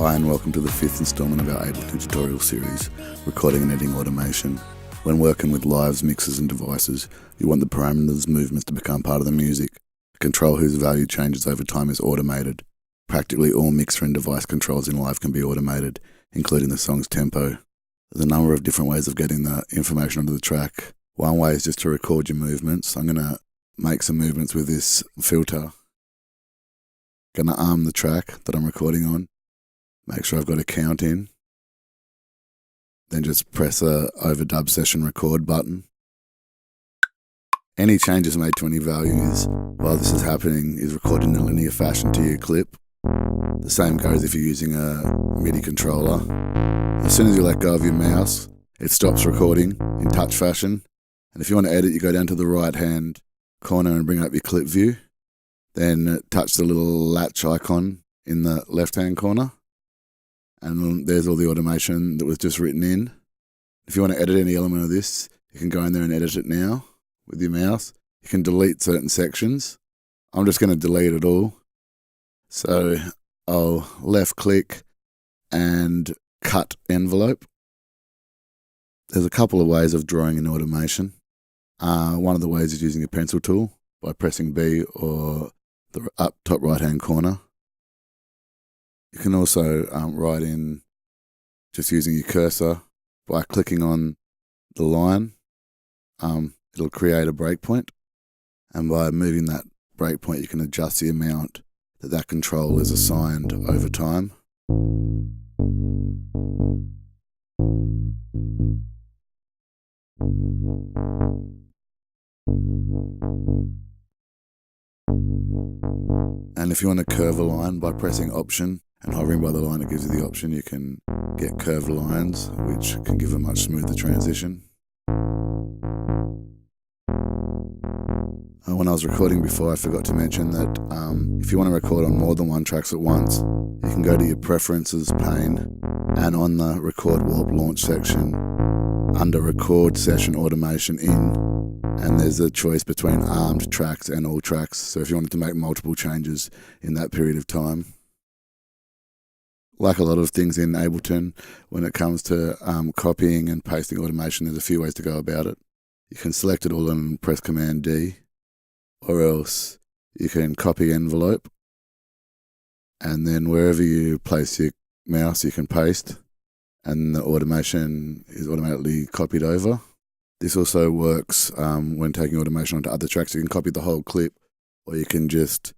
Hi and welcome to the 5th instalment of our Ableton Tutorials Series, Recording and Editing Automation. When working with lives, mixers and devices, you want the parameters movements to become part of the music. A control whose value changes over time is automated. Practically all mixer and device controls in live can be automated, including the song's tempo. There's a number of different ways of getting the information onto the track. One way is just to record your movements. I'm going to make some movements with this filter. Going to arm the track that I'm recording on. Make sure I've got a count in. Then just press the overdub session record button. Any changes made to any values while this is happening is recorded in a linear fashion to your clip. The same goes if you're using a Midi controller. As soon as you let go of your mouse, it stops recording in touch fashion. And if you want to edit, you go down to the right hand corner and bring up your clip view. Then touch the little latch icon in the left hand corner. And there's all the automation that was just written in. If you want to edit any element of this, you can go in there and edit it now with your mouse. You can delete certain sections. I'm just going to delete it all. So I'll left click and cut envelope. There's a couple of ways of drawing an automation. One of the ways is using a pencil tool by pressing B or the up top right hand corner. You can also write in just using your cursor by clicking on the line. It'll create a breakpoint, and by moving that breakpoint you can adjust the amount that control is assigned over time. And if you want to curve a line, by pressing Option and hovering by the line, it gives you the option. You can get curved lines, which can give a much smoother transition. When I was recording before, I forgot to mention that if you want to record on more than one tracks at once, you can go to your Preferences pane, and on the Record Warp Launch section, under Record Session Automation In, and there's a choice between armed tracks and all tracks. So if you wanted to make multiple changes in that period of time. Like a lot of things in Ableton, when it comes to copying and pasting automation, there's a few ways to go about it. You can select it all and press Command D, or else you can copy envelope, and then wherever you place your mouse you can paste, and the automation is automatically copied over. This also works when taking automation onto other tracks. You can copy the whole clip, or you can just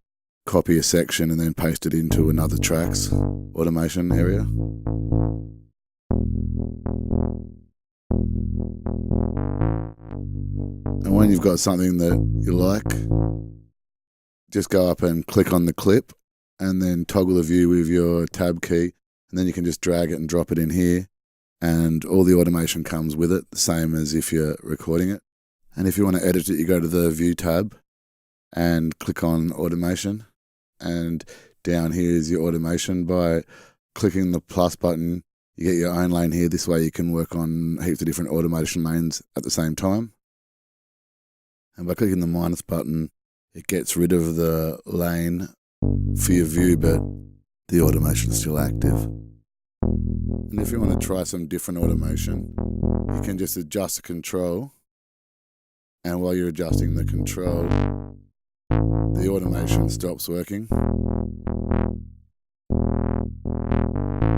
copy a section and then paste it into another track's automation area. And when you've got something that you like, just go up and click on the clip and then toggle the view with your tab key, and then you can just drag it and drop it in here, and all the automation comes with it, the same as if you're recording it. And if you want to edit it, you go to the View tab and click on Automation, and down here is your automation. By clicking the plus button, you get your own lane here. This way you can work on heaps of different automation lanes at the same time. And by clicking the minus button, it gets rid of the lane for your view, but the automation is still active. And if you want to try some different automation, you can just adjust the control, and while you're adjusting the control, the automation stops working.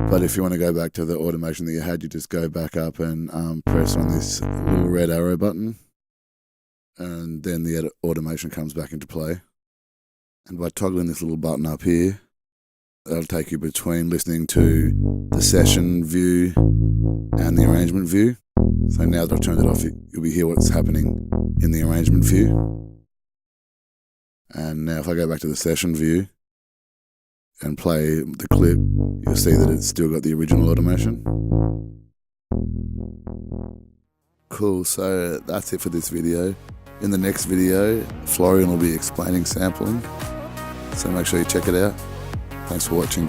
But if you want to go back to the automation that you had, you just go back up and press on this little red arrow button, and then the automation comes back into play. And by toggling this little button up here, that'll take you between listening to the session view and the arrangement view. So now that I've turned it off, you'll be hear what's happening in the arrangement view. And now if I go back to the session view and play the clip, you'll see that it's still got the original automation. Cool, so that's it for this video. In the next video, Florian will be explaining sampling, so make sure you check it out. Thanks for watching.